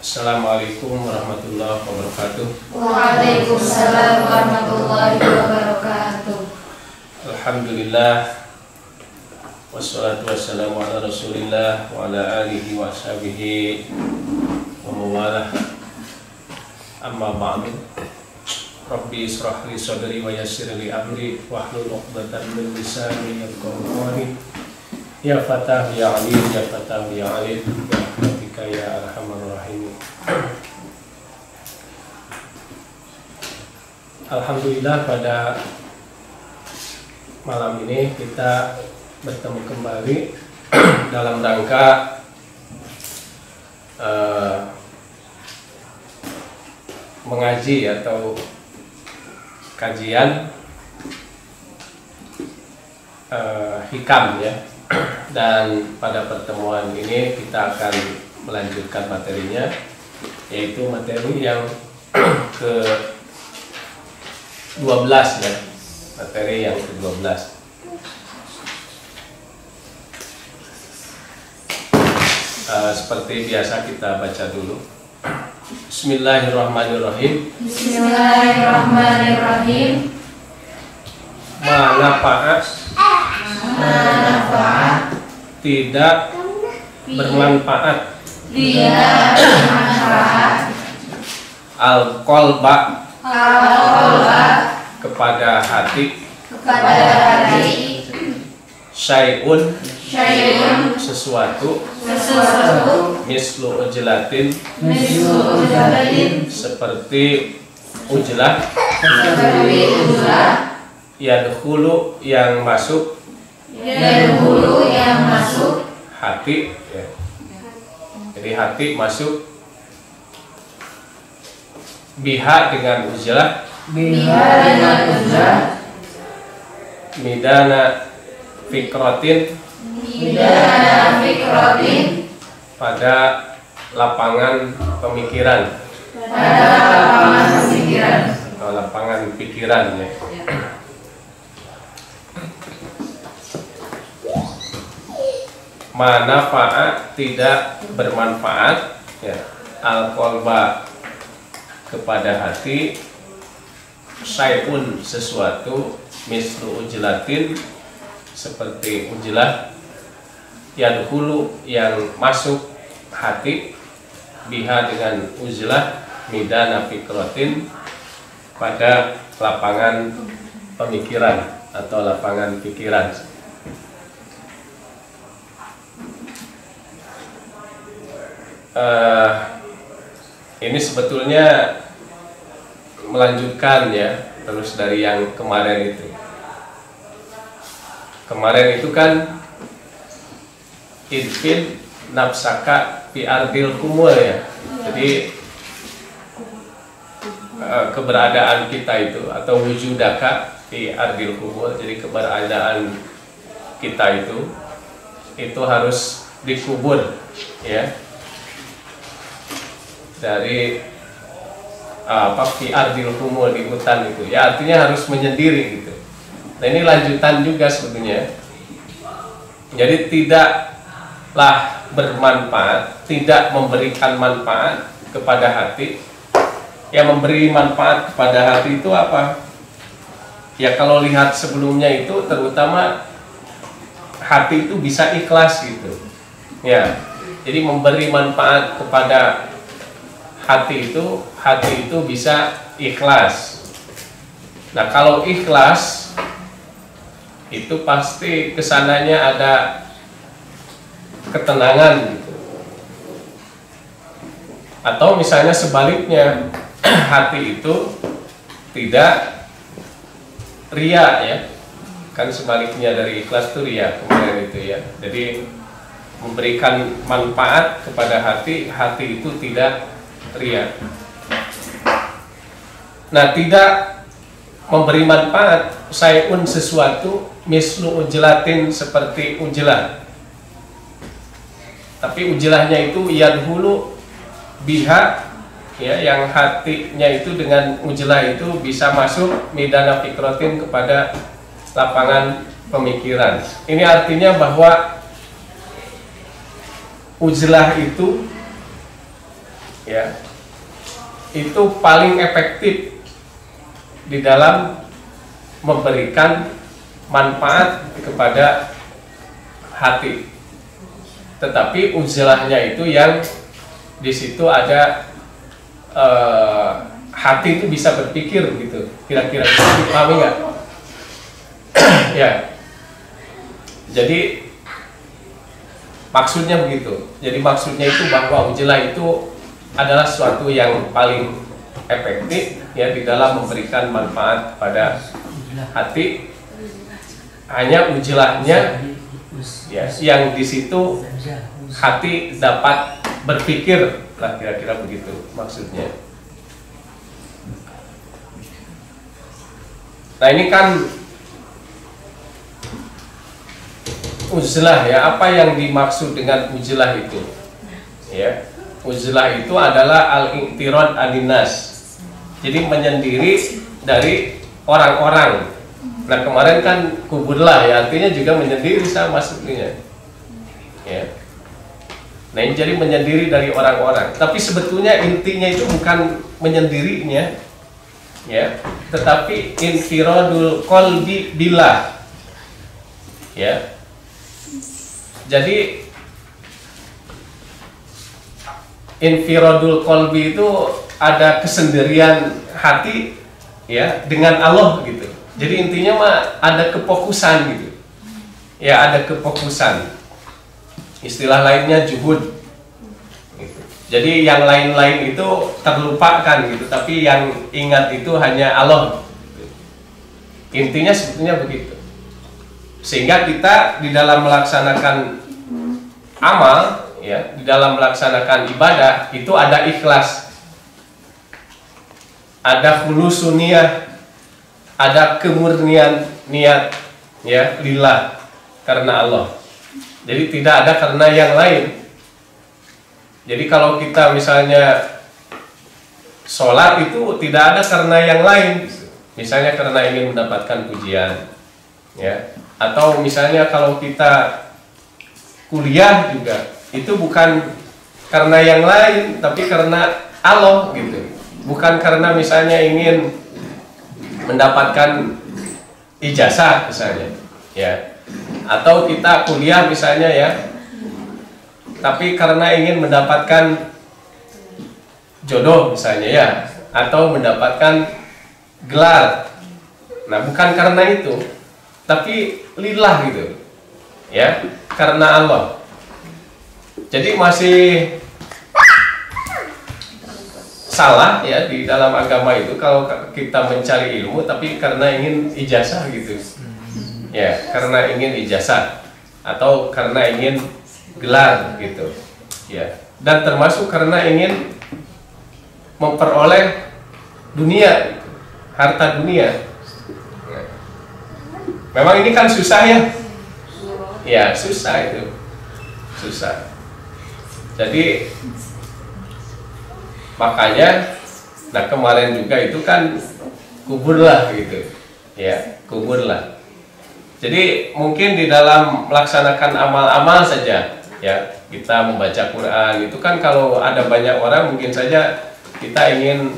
Assalamualaikum warahmatullahi wabarakatuh. Waalaikumsalam warahmatullahi wabarakatuh. Alhamdulillah, wassalatu wassalamu ala rasulillah wa ala alihi wa sahbihi wa mawalah. Amma ba'du. Rabbi israh li sadri wa yassir li amri wahlul 'uqdatam min lisani yafqahu qawli. Ya Fatah ya Alim, ya Fatah ya Alim, ya rahmatika ya arhamar rahimin. Alhamdulillah, pada malam ini kita bertemu kembali dalam rangka mengaji atau kajian hikam ya. Dan pada pertemuan ini kita akan melanjutkan materinya, yaitu materi yang ke-12 ya, materi yang ke-12. Seperti biasa kita baca dulu. Bismillahirrahmanirrahim. Bismillahirrahmanirrahim. Manfaat tidak bermanfaat. Al-qalba kepada hati. Syai'un sesuatu. Mislu ujlatin seperti ujlah. Yadkhulu yang masuk. Hati ya. Jadi hati masuk. Biha dengan ujlah. Midana fikratin pada lapangan pemikiran. Atau lapangan pikiran ya. Manfaat tidak bermanfaat ya. Al-qalba kepada hati. Syai'un sesuatu. Mislu ujlatin seperti ujlah. Yadkhulu yang masuk hati. Biha dengan ujlah. Midana fikratin pada lapangan pemikiran atau lapangan pikiran. Ini sebetulnya melanjutkan ya, terus dari yang kemarin itu. Kemarin itu kan idfin nafsaka fi ardil kumul ya. Jadi keberadaan kita itu atau wujudaka fi ardil kumul. Jadi keberadaan kita itu harus dikubur ya. Dari fi ardil kumul, di hutan itu ya, artinya harus menyendiri gitu. Nah ini lanjutan juga sebetulnya. Jadi tidaklah bermanfaat, tidak memberikan manfaat kepada hati. Yang memberi manfaat kepada hati itu apa? Ya kalau lihat sebelumnya itu terutama hati itu bisa ikhlas gitu. Ya. Jadi memberi manfaat kepada hati itu bisa ikhlas. Nah kalau ikhlas itu pasti kesananya ada ketenangan gitu. Atau misalnya sebaliknya, hati itu tidak ria ya. Kan sebaliknya dari ikhlas itu ria kemarin itu ya. Jadi memberikan manfaat kepada hati itu tidak ria. Nah tidak memberi manfaat syai'un sesuatu mislu ujlatin seperti ujlah. Tapi ujlahnya itu yadhulu biha ya, yang hatinya itu dengan ujlah itu bisa masuk midana fikratin kepada lapangan pemikiran. Ini artinya bahwa uzlah itu ya, itu paling efektif di dalam memberikan manfaat kepada hati. Tetapi uzlahnya itu yang di situ ada hati itu bisa berpikir gitu. Kira-kira dipahami nggak? Ya. Jadi maksudnya begitu. Jadi maksudnya itu bahwa uzlah itu adalah sesuatu yang paling efektif ya di dalam memberikan manfaat pada hati. Hanya uzlahnya ya yang di situ hati dapat berpikir lah, kira-kira begitu maksudnya. Nah ini kan uzlah ya, apa yang dimaksud dengan uzlah itu? Ya, uzlah itu adalah al-intirad aninas. Jadi menyendiri dari orang-orang. Nah kemarin kan kuburlah ya, artinya juga menyendiri sama maksudnya. Ya. Nah ini jadi menyendiri dari orang-orang. Tapi sebetulnya intinya itu bukan menyendirinya, ya, tetapi infiradul qalbi billah. Ya. Jadi infiradul qalbi itu ada kesendirian hati ya dengan Allah gitu. Jadi intinya mah ada kefokusan gitu. Ya, ada kefokusan. Istilah lainnya juhud. Gitu. Jadi yang lain-lain itu terlupakan gitu, tapi yang ingat itu hanya Allah. Gitu. Intinya sebetulnya begitu. Sehingga kita di dalam melaksanakan amal, ya, di dalam melaksanakan ibadah itu ada ikhlas, ada khulusun niyah, ada kemurnian niat, ya, lillah, karena Allah. Jadi tidak ada karena yang lain. Jadi kalau kita misalnya sholat itu tidak ada karena yang lain, misalnya karena ingin mendapatkan pujian, ya, atau misalnya kalau kita kuliah juga itu bukan karena yang lain, tapi karena Allah gitu, bukan karena misalnya ingin mendapatkan ijazah misalnya, ya, atau kita kuliah misalnya ya, tapi karena ingin mendapatkan jodoh misalnya ya, atau mendapatkan gelar. Nah bukan karena itu, tapi lillah gitu, ya, karena Allah. Jadi masih salah ya di dalam agama itu kalau kita mencari ilmu tapi karena ingin ijazah gitu, ya, karena ingin ijazah atau karena ingin gelar gitu, ya, dan termasuk karena ingin memperoleh dunia, harta dunia. Memang ini kan susah ya, susah itu, susah. Jadi makanya, nah kemarin juga itu kan kuburlah gitu, ya, kuburlah. Jadi mungkin di dalam melaksanakan amal-amal saja, ya, kita membaca Quran itu kan kalau ada banyak orang mungkin saja kita ingin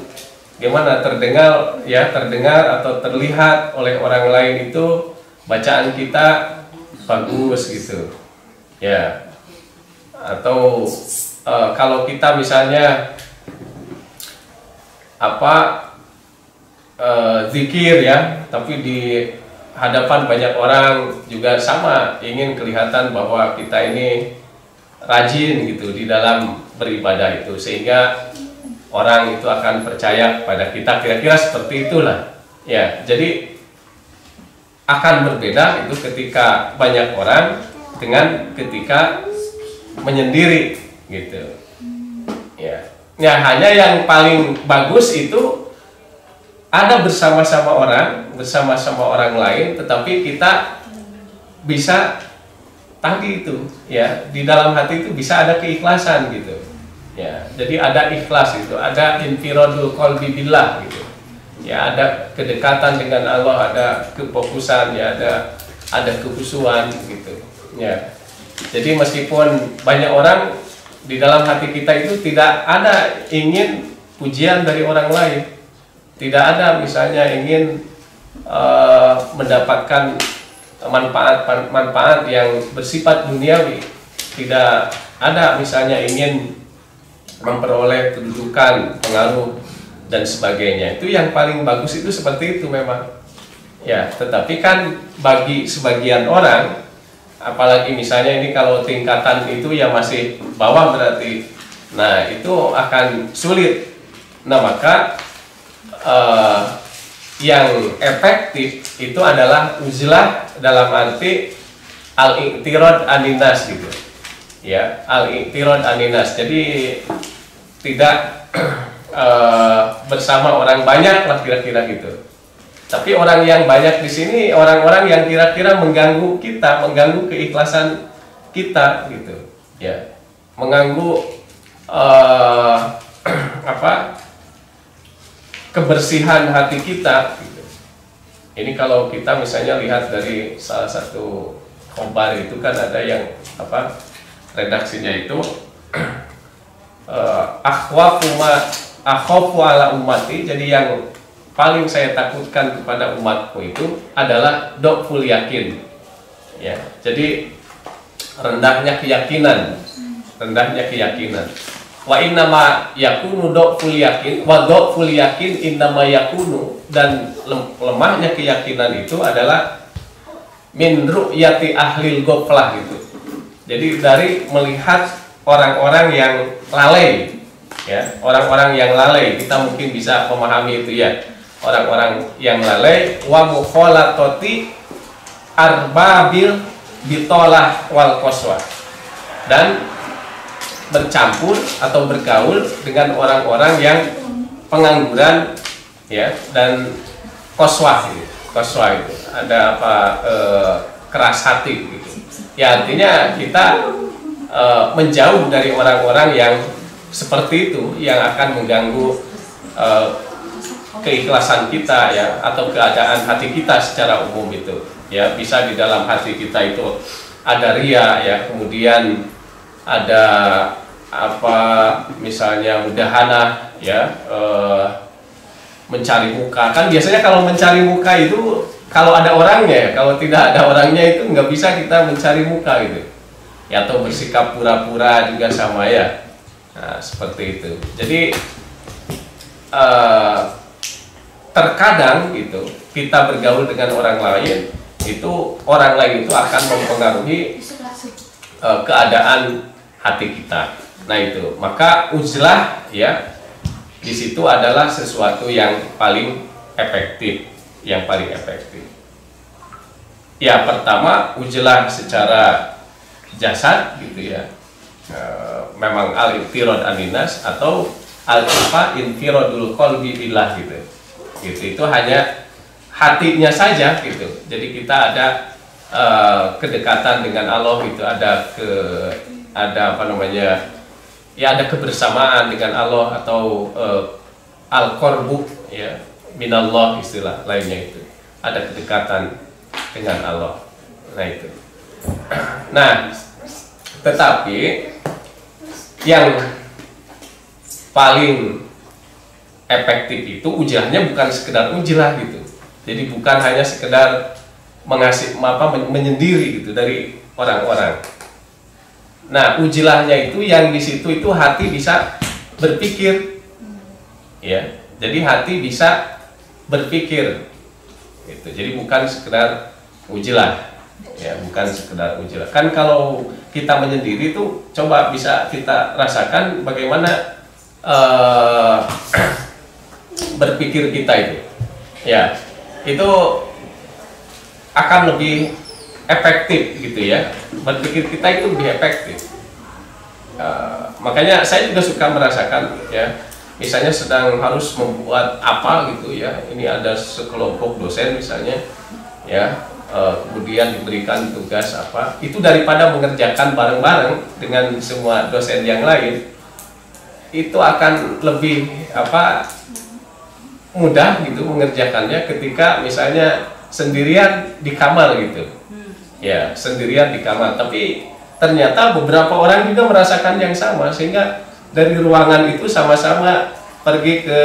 gimana terdengar, ya, terdengar atau terlihat oleh orang lain itu bacaan kita bagus gitu, ya, atau kalau kita misalnya zikir ya, tapi di hadapan banyak orang juga sama ingin kelihatan bahwa kita ini rajin gitu di dalam beribadah itu, sehingga orang itu akan percaya pada kita, kira-kira seperti itulah ya. Jadi akan berbeda itu ketika banyak orang dengan ketika menyendiri gitu, ya. Ya, hanya yang paling bagus itu ada bersama-sama orang lain, tetapi kita bisa tadi itu, ya, di dalam hati itu bisa ada keikhlasan gitu, ya. Jadi ada ikhlas itu, ada infiradul qalbi billah gitu, ya, ada kedekatan dengan Allah, ada kefokusan, ya, ada kekhusyuan gitu, ya. Jadi meskipun banyak orang di dalam hati kita itu tidak ada ingin pujian dari orang lain, tidak ada misalnya ingin mendapatkan manfaat yang bersifat duniawi, tidak ada misalnya ingin memperoleh kedudukan, pengaruh dan sebagainya. Itu yang paling bagus itu seperti itu memang. Ya, tetapi kan bagi sebagian orang, apalagi misalnya ini kalau tingkatan itu ya masih bawah berarti, nah itu akan sulit. Nah maka yang efektif itu adalah uzlah dalam arti al-i'tirad aninas gitu ya, al-i'tirad aninas, jadi tidak bersama orang banyak lah kira-kira gitu. Tapi orang yang banyak di sini orang-orang yang kira-kira mengganggu kita, mengganggu keikhlasan kita gitu ya, mengganggu kebersihan hati kita gitu. Ini kalau kita misalnya lihat dari salah satu khobar itu kan ada yang redaksinya itu akhwafu ala ummati, jadi yang paling saya takutkan kepada umatku itu adalah dhaful yakin ya, jadi rendahnya keyakinan, wa innama yakunu dhaful yakin wa dhaful yakin innama yakunu, dan lemahnya keyakinan itu adalah min ru'yati ahlil ghaflah gitu. Jadi dari melihat orang-orang yang lalai ya, orang-orang yang lalai, kita mungkin bisa memahami itu ya, orang-orang yang lalai, wa mukhalatati arbabil bitolah wal qaswa, dan bercampur atau bergaul dengan orang-orang yang pengangguran ya, dan qaswah itu. Qaswah itu ada keras hati gitu. Ya artinya kita menjauh dari orang-orang yang seperti itu, yang akan mengganggu keikhlasan kita ya, atau keadaan hati kita secara umum itu ya. Bisa di dalam hati kita itu ada ria ya, kemudian ada misalnya mudahana ya, mencari muka. Kan biasanya kalau mencari muka itu kalau ada orangnya, kalau tidak ada orangnya itu nggak bisa kita mencari muka gitu ya, atau bersikap pura-pura juga sama ya. Nah, seperti itu. Jadi terkadang gitu kita bergaul dengan orang lain, itu orang lain itu akan mempengaruhi keadaan hati kita. Nah itu, maka uzlah ya di situ adalah sesuatu yang paling efektif, Ya pertama uzlah secara jasad gitu ya. Memang al-infirad aninas atau infiradul qalbi billah gitu. Itu hanya hatinya saja gitu. Jadi kita ada kedekatan dengan Allah itu, ada ada kebersamaan dengan Allah, atau al-qurbu ya minallah, istilah lainnya itu ada kedekatan dengan Allah. Nah itu. Nah, tetapi yang paling efektif itu ujlahnya bukan sekedar ujlah gitu. Jadi bukan hanya sekedar menyendiri gitu dari orang-orang. Nah, ujlahnya itu yang di situ itu hati bisa berpikir. Ya. Jadi hati bisa berpikir. Gitu. Jadi bukan sekedar ujlah. Ya, bukan sekedar ujlah. Kan kalau kita menyendiri itu coba bisa kita rasakan bagaimana berpikir kita itu. Ya. Itu akan lebih efektif gitu ya, berpikir kita itu lebih efektif. Makanya saya juga suka merasakan ya, misalnya sedang harus membuat apa gitu ya, ini ada sekelompok dosen misalnya ya, kemudian diberikan tugas apa, itu daripada mengerjakan bareng-bareng dengan semua dosen yang lain, itu akan lebih mudah gitu mengerjakannya ketika misalnya sendirian di kamar gitu. Ya, sendirian di kamar. Tapi ternyata beberapa orang juga merasakan yang sama, sehingga dari ruangan itu sama-sama pergi ke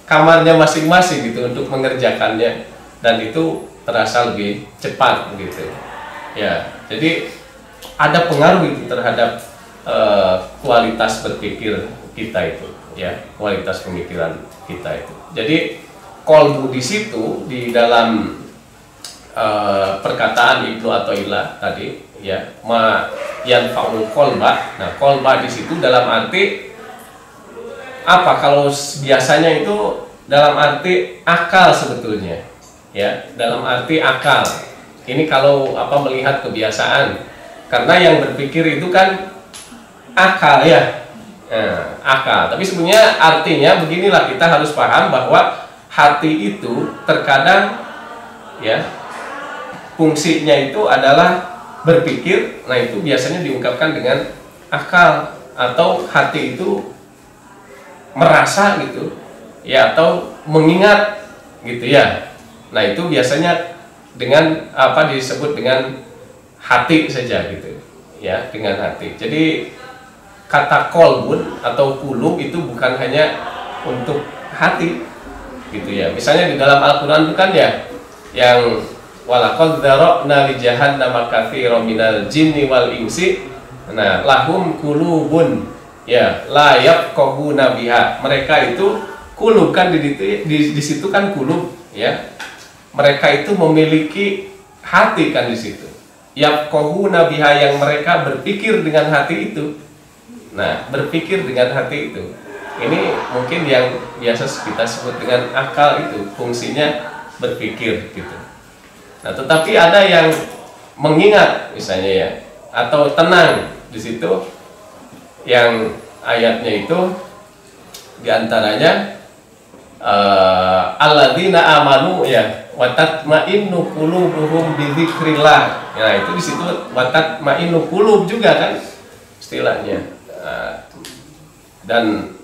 kamarnya masing-masing gitu untuk mengerjakannya, dan itu terasa lebih cepat gitu ya. Jadi ada pengaruh itu terhadap kualitas berpikir kita itu ya, kualitas pemikiran kita itu. Jadi qalbu di situ di dalam perkataan Ibnu Athaillah tadi ya, ma yanfa'ul qalba. Nah, qalba di situ dalam arti apa? Kalau biasanya itu dalam arti akal sebetulnya ya, dalam arti akal. Ini kalau apa, melihat kebiasaan, karena yang berpikir itu kan akal ya, akal. Tapi sebenarnya artinya beginilah, kita harus paham bahwa hati itu terkadang ya fungsinya itu adalah berpikir. Nah, itu biasanya diungkapkan dengan akal, atau hati itu merasa gitu ya, atau mengingat gitu ya. Nah, itu biasanya dengan apa, disebut dengan hati saja gitu ya, dengan hati. Jadi kata qalbun atau qulub itu bukan hanya untuk hati gitu ya. Misalnya di dalam Al-Qur'an itu kan ya, yang walaqad dzara'na li jahannama katsiran minal jinni wal insi, nah lahum qulubun ya la yafqahuna biha. Mereka itu qulub kan di situ kan qulub ya. Mereka itu memiliki hati kan di situ. Yafqahuna biha, yang mereka berpikir dengan hati itu. Nah, berpikir dengan hati itu. Ini mungkin yang biasa kita sebut dengan akal, itu fungsinya berpikir gitu. Nah, tetapi ada yang mengingat misalnya ya, atau tenang di situ, yang ayatnya itu diantaranya alladzina amanu ya wa tatma'innu qulubuhum bi dzikrillah. Nah, itu di situ wa tatma'innu qulub juga kan istilahnya. Dan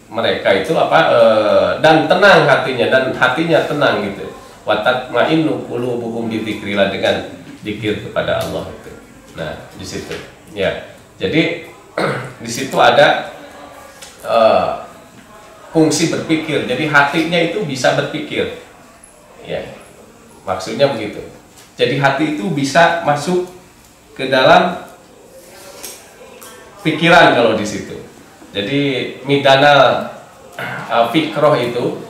mereka itu apa, dan tenang hatinya, dan hatinya tenang gitu. Wa tatma'innu qulubuhum bi dzikrillah, dengan zikir kepada Allah itu. Nah, di situ ya. Jadi di situ ada fungsi berpikir. Jadi hatinya itu bisa berpikir ya, maksudnya begitu. Jadi hati itu bisa masuk ke dalam pikiran kalau di situ. Jadi midanal fikroh itu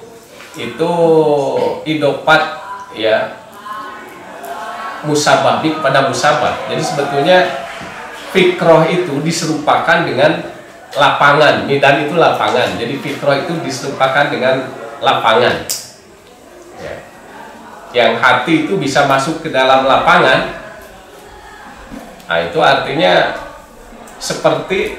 idopat ya, musabah kepada musabah. Jadi sebetulnya fikroh itu diserupakan dengan lapangan. Midan itu lapangan. Jadi fikroh itu diserupakan dengan lapangan ya. Yang hati itu bisa masuk ke dalam lapangan. Nah, itu artinya seperti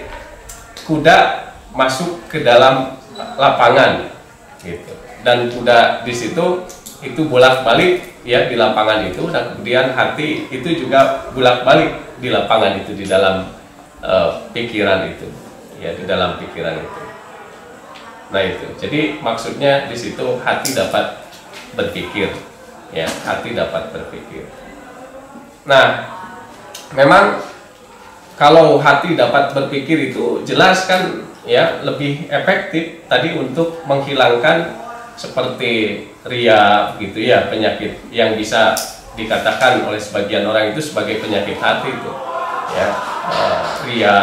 kuda masuk ke dalam lapangan gitu. Dan kuda di situ itu bolak-balik ya di lapangan itu, dan kemudian hati itu juga bolak-balik di lapangan itu, di dalam pikiran itu ya, di dalam pikiran itu. Nah, itu jadi maksudnya di situ hati dapat berpikir ya, hati dapat berpikir. Nah, memang kalau hati dapat berpikir itu jelas kan ya, lebih efektif tadi untuk menghilangkan seperti ria gitu ya, penyakit yang bisa dikatakan oleh sebagian orang itu sebagai penyakit hati itu ya, ria,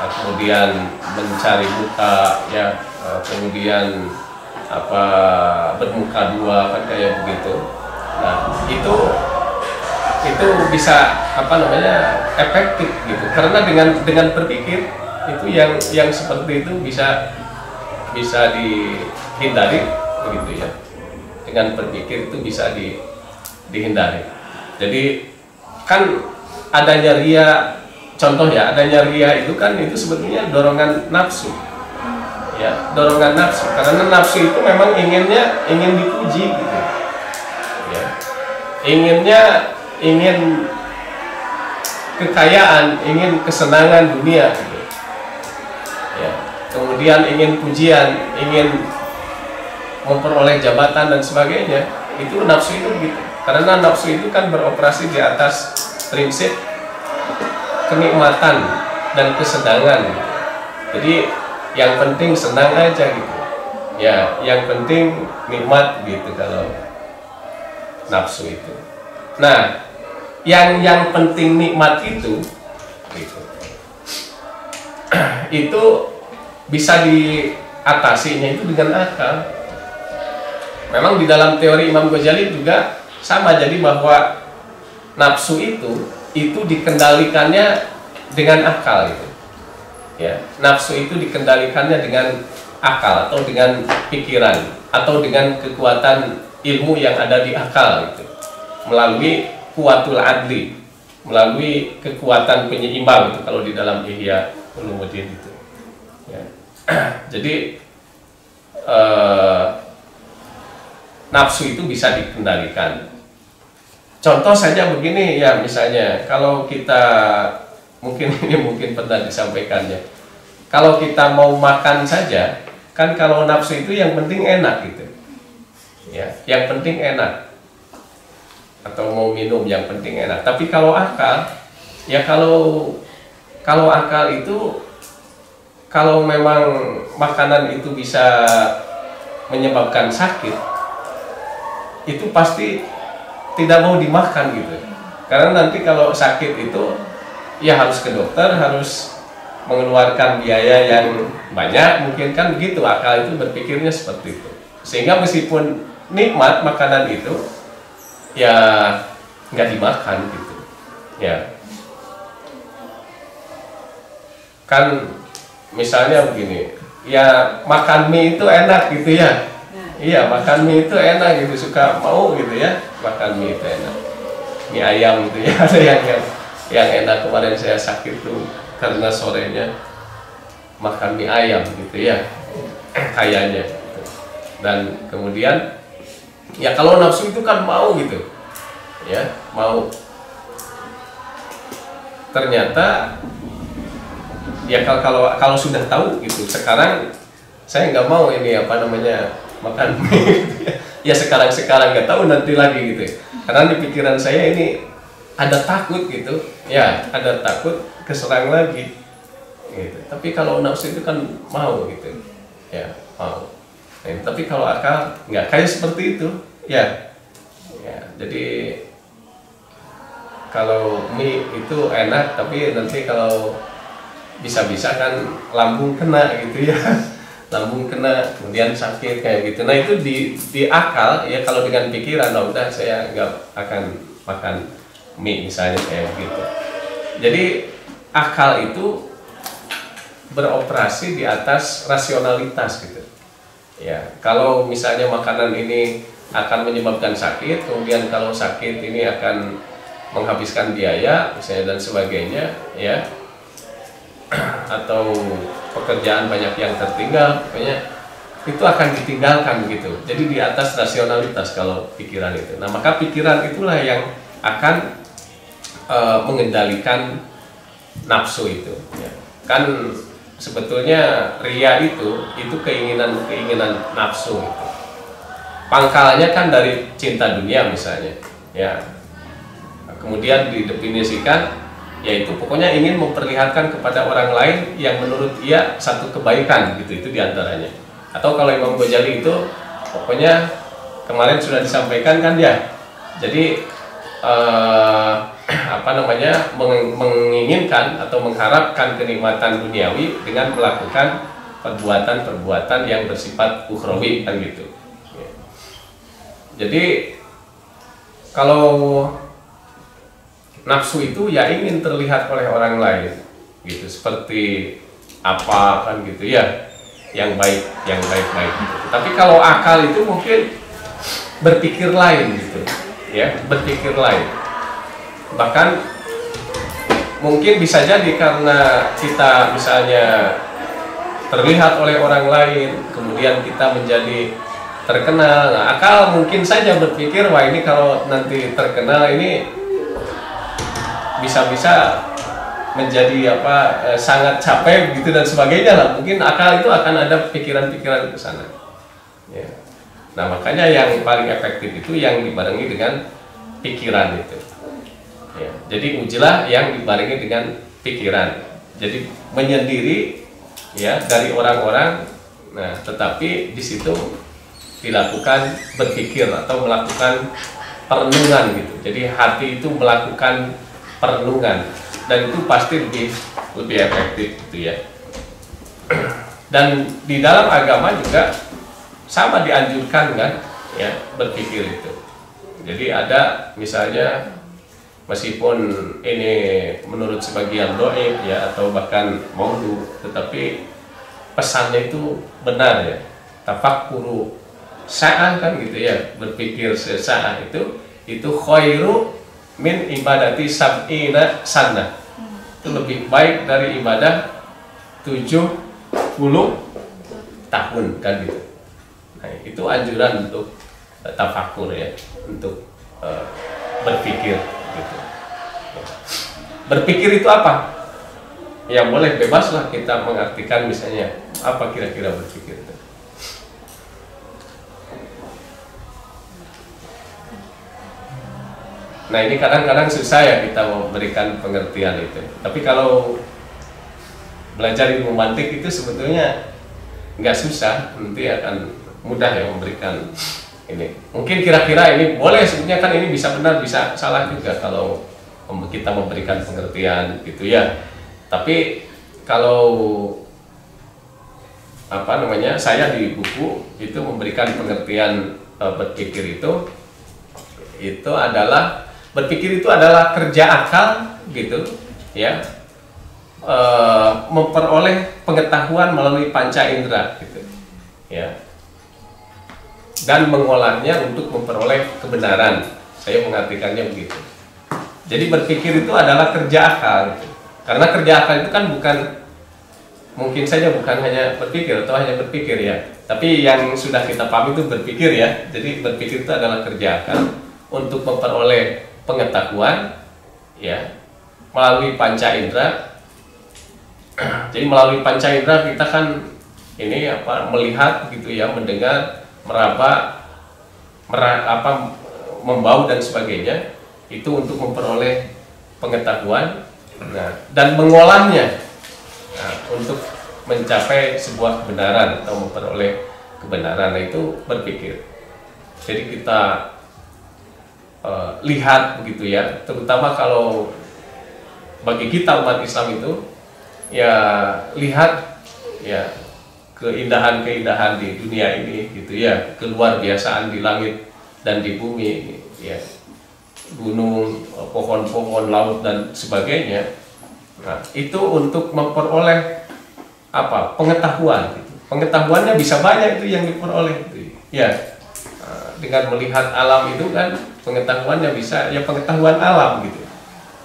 kemudian mencari muka ya, kemudian apa, bermuka dua kan kayak begitu. Nah, itu bisa apa namanya, efektif gitu, karena dengan berpikir itu yang seperti itu bisa dihindari begitu ya. Dengan berpikir itu bisa dihindari. Jadi kan adanya ria, contoh ya, adanya ria itu kan itu sebetulnya dorongan nafsu ya, dorongan nafsu, karena nafsu itu memang ingin dipuji gitu ya, ingin kekayaan, ingin kesenangan dunia gitu ya, kemudian ingin pujian, ingin memperoleh jabatan dan sebagainya. Itu nafsu itu begitu, karena nafsu itu kan beroperasi di atas prinsip kenikmatan dan kesenangan. Jadi yang penting senang aja gitu. Ya, yang penting nikmat gitu kalau nafsu itu. Nah, yang penting nikmat itu gitu. Itu bisa diatasinya itu dengan akal. Memang di dalam teori Imam Ghazali juga sama, jadi bahwa nafsu itu dikendalikannya dengan akal itu. Ya, nafsu itu dikendalikannya dengan akal atau dengan pikiran atau dengan kekuatan ilmu yang ada di akal itu, melalui kuwatul adli, melalui kekuatan penyeimbang itu kalau di dalam Ihya Ulumuddin itu. Ya. Jadi nafsu itu bisa dikendalikan. Contoh saja begini ya, misalnya kalau kita mungkin pernah disampaikannya. Kalau kita mau makan saja, kan kalau nafsu itu yang penting enak gitu. Ya, yang penting enak. Atau mau minum yang penting enak. Tapi kalau akal, ya kalau akal itu, kalau memang makanan itu bisa menyebabkan sakit, itu pasti tidak mau dimakan gitu. Karena nanti kalau sakit itu ya harus ke dokter, harus mengeluarkan biaya yang banyak, mungkin kan gitu. Akal itu berpikirnya seperti itu. Sehingga meskipun nikmat makanan itu, ya nggak dimakan gitu. Ya, kan misalnya begini, ya makan mie itu enak gitu ya. Iya, makan mie itu enak gitu, suka mau gitu ya, makan mie itu enak. Mie ayam gitu ya, ada yang enak. Kemarin saya sakit tuh karena sorenya makan mie ayam gitu ya, kayaknya. Dan kemudian ya kalau nafsu itu kan mau gitu, ya mau. Ternyata ya kalau sudah tahu gitu, sekarang saya nggak mau ini apa namanya makan mie gitu ya. Ya sekarang nggak tahu nanti lagi gitu. Karena di pikiran saya ini ada takut gitu, ya ada takut keserang lagi gitu. Tapi kalau nafsu itu kan mau gitu, ya mau. Nah, tapi kalau akal nggak kayak seperti itu, ya. Jadi kalau mie itu enak, tapi nanti kalau bisa-bisa kan lambung kena gitu ya. Lambung kena, kemudian sakit kayak gitu. Nah itu di akal ya, kalau dengan pikiran, nah udah saya nggak akan makan mie misalnya kayak gitu. Jadi akal itu beroperasi di atas rasionalitas gitu. Ya, kalau misalnya makanan ini akan menyebabkan sakit, kemudian kalau sakit ini akan menghabiskan biaya misalnya dan sebagainya, ya. Atau pekerjaan banyak yang tertinggal, pokoknya itu akan ditinggalkan begitu. Jadi di atas rasionalitas kalau pikiran itu. Nah maka pikiran itulah yang akan mengendalikan nafsu itu. Ya. Kan sebetulnya ria itu keinginan nafsu itu. Pangkalnya kan dari cinta dunia misalnya. Ya. Kemudian didefinisikan, yaitu pokoknya ingin memperlihatkan kepada orang lain yang menurut ia satu kebaikan gitu, itu diantaranya. Atau kalau Imam Ghazali itu pokoknya kemarin sudah disampaikan kan ya, jadi menginginkan atau mengharapkan kenikmatan duniawi dengan melakukan perbuatan-perbuatan yang bersifat ukhrawi kan gitu. Jadi kalau nafsu itu ya ingin terlihat oleh orang lain gitu, seperti apa kan gitu ya, yang baik gitu. Tapi kalau akal itu mungkin berpikir lain gitu ya, berpikir lain. Bahkan mungkin bisa jadi karena kita misalnya terlihat oleh orang lain, kemudian kita menjadi terkenal. Nah, akal mungkin saja berpikir, wah ini kalau nanti terkenal ini bisa-bisa menjadi sangat capek gitu dan sebagainya lah. Mungkin akal itu akan ada pikiran-pikiran ke sana. Ya. Nah makanya yang paling efektif itu yang dibarengi dengan pikiran itu. Ya. Jadi ujilah yang dibarengi dengan pikiran. Jadi menyendiri ya dari orang-orang. Nah, tetapi di situ dilakukan berpikir atau melakukan perenungan gitu. Jadi hati itu melakukan perenungan dan itu pasti lebih efektif gitu ya. Dan di dalam agama juga sama dianjurkan kan ya berpikir itu. Jadi ada misalnya meskipun ini menurut sebagian doib ya atau bahkan maudhu, tetapi pesannya itu benar ya. Tafakkuru sa'ah kan gitu ya, berpikir sesaat itu khairu min ibadati sab'ina sana. Itu lebih baik dari ibadah 70 tahun kan gitu. Nah, itu anjuran untuk tafakkur ya, untuk berpikir gitu. Berpikir itu apa? Ya boleh bebaslah kita mengartikan misalnya apa kira-kira berpikir itu. Nah ini kadang-kadang susah ya kita memberikan pengertian itu. Tapi kalau belajar ilmu mantik itu sebetulnya nggak susah, nanti akan mudah ya memberikan ini. Mungkin kira-kira ini boleh, sebenarnya kan ini bisa benar bisa salah juga kalau kita memberikan pengertian gitu ya. Tapi kalau apa namanya, saya di buku itu memberikan pengertian berpikir itu adalah berpikir itu adalah kerja akal gitu ya, memperoleh pengetahuan melalui panca indera gitu ya, dan mengolahnya untuk memperoleh kebenaran. Saya mengartikannya begitu. Jadi berpikir itu adalah kerja akal gitu. Karena kerja akal itu kan bukan, mungkin saja bukan hanya berpikir atau hanya berpikir ya, tapi yang sudah kita pahami itu berpikir ya. Jadi berpikir itu adalah kerja akal untuk memperoleh pengetahuan ya melalui panca indera. Jadi melalui panca indera kita kan ini apa, melihat gitu ya, mendengar, meraba, membau dan sebagainya, itu untuk memperoleh pengetahuan. Nah, dan mengolahnya untuk mencapai sebuah kebenaran atau memperoleh kebenaran, itu berpikir. Jadi kita lihat begitu ya, terutama kalau bagi kita umat Islam itu ya, lihat ya keindahan-keindahan di dunia ini gitu ya, keluar biasaan di langit dan di bumi ya, gunung, pohon-pohon, laut dan sebagainya. Nah, itu untuk memperoleh apa, pengetahuan gitu. Pengetahuannya bisa banyak itu yang diperoleh gitu ya. Dengan melihat alam itu kan pengetahuannya bisa ya, pengetahuan alam gitu.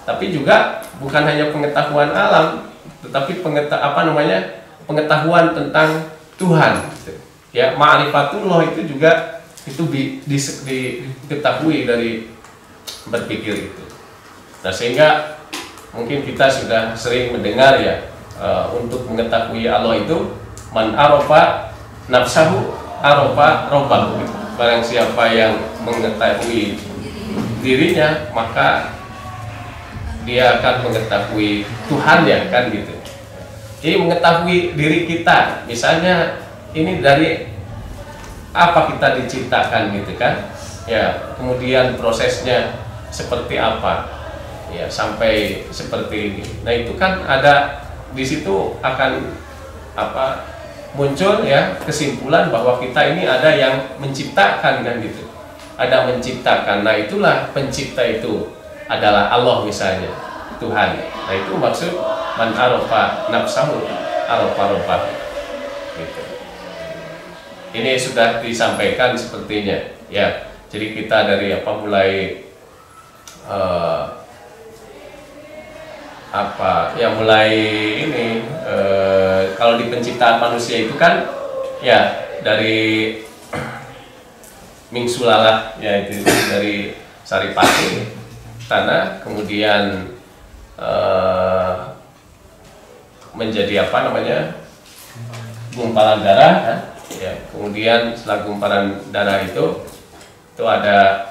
Tapi juga bukan hanya pengetahuan alam, tetapi pengetahuan tentang Tuhan gitu. Ya, ma'rifatullah itu juga itu diketahui dari berpikir itu. Nah, sehingga mungkin kita sudah sering mendengar ya, untuk mengetahui Allah itu man arafa nafsahu arafa rabbahu gitu. Barang siapa yang mengetahui dirinya, maka dia akan mengetahui Tuhan ya kan gitu. Jadi mengetahui diri kita, misalnya ini dari apa kita diciptakan gitu kan ya, kemudian prosesnya seperti apa ya sampai seperti ini. Nah, itu kan ada di situ akan apa, muncul ya kesimpulan bahwa kita ini ada yang menciptakan kan gitu, ada menciptakan. Nah, itulah pencipta itu adalah Allah misalnya, Tuhan. Nah, itu maksud man arafa nafsahu arafa rabbah gitu. Ini sudah disampaikan sepertinya ya. Jadi kita dari mulai mulai ini kalau di penciptaan manusia itu kan ya dari Ming Sulalah ya, itu dari saripati tanah, kemudian menjadi gumpalan darah kan? Ya, kemudian setelah gumpalan darah itu ada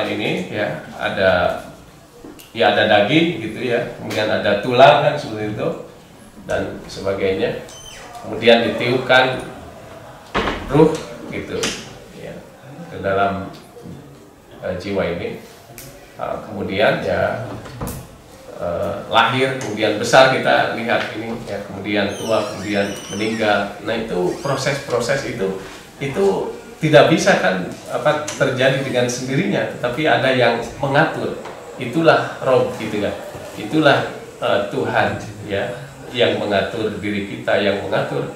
ini ya, ada ya ada daging gitu ya, kemudian ada tulang kan seperti itu dan sebagainya, kemudian ditiupkan ruh gitu ya ke dalam jiwa ini. Kemudian ya lahir, kemudian besar, kita lihat ini ya, kemudian tua, kemudian meninggal. Nah itu proses-proses itu tidak bisa kan terjadi dengan sendirinya, tetapi ada yang mengatur. Itulah Rob gitu kan, itulah Tuhan ya, yang mengatur diri kita, yang mengatur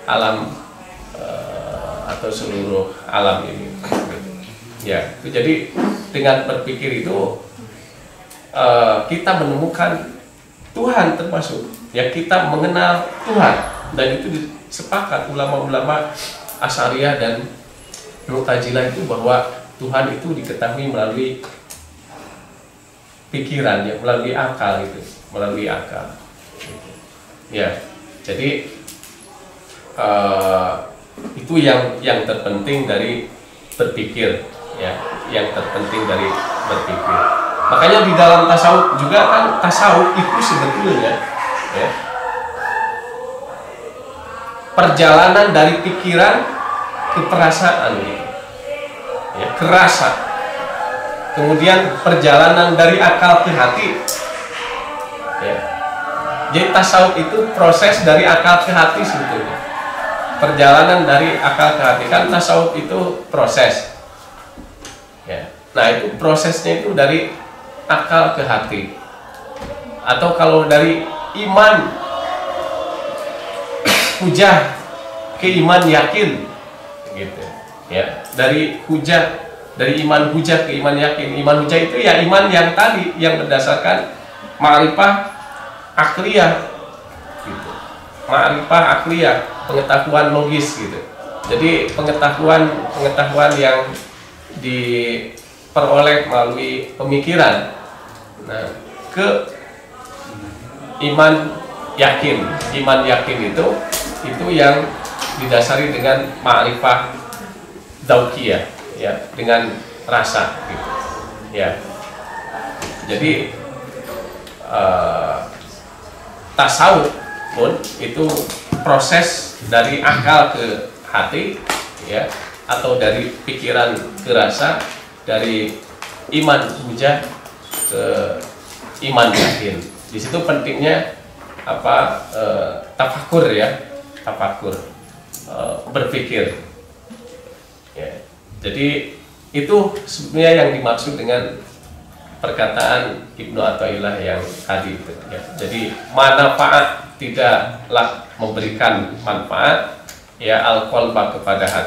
alam atau seluruh alam ini ya. Jadi dengan berpikir itu kita menemukan Tuhan, termasuk ya kita mengenal Tuhan, dan itu sepakat ulama-ulama Asy'ariyah dan Mu'tazilah itu bahwa Tuhan itu diketahui melalui pikiran ya, melalui akal itu, melalui akal ya. Jadi itu yang terpenting dari berpikir ya, yang terpenting dari berpikir. Makanya di dalam tasawuf juga kan, tasawuf itu sebetulnya ya, perjalanan dari pikiran ke perasaan gitu ya, ke rasa, kemudian perjalanan dari akal ke hati ya. Jadi tasawuf itu proses dari akal ke hati sebetulnya, perjalanan dari akal ke hati. Kan tasawuf itu proses ya. Nah itu prosesnya itu dari akal ke hati, atau kalau dari iman hujah ke iman yakin gitu ya. Dari hujah, dari iman hujah ke iman yakin. Iman hujah itu ya iman yang tadi, yang berdasarkan ma'rifah akliyah gitu. Ma'rifah akliyah, pengetahuan logis gitu. Jadi pengetahuan yang diperoleh melalui pemikiran. Nah, ke iman yakin. Iman yakin itu yang didasari dengan ma'rifah dzauqiyah ya, dengan rasa gitu ya. Jadi tasawuf pun itu proses dari akal ke hati ya, atau dari pikiran ke rasa, dari iman hujah ke iman yakin. Di situ pentingnya tafakur ya, tafakur, berpikir ya. Jadi itu sebenarnya yang dimaksud dengan perkataan Ibnu Athaillah yang tadi itu ya. Jadi manfaat tidaklah memberikan manfaat ya al-qalba kepada hati.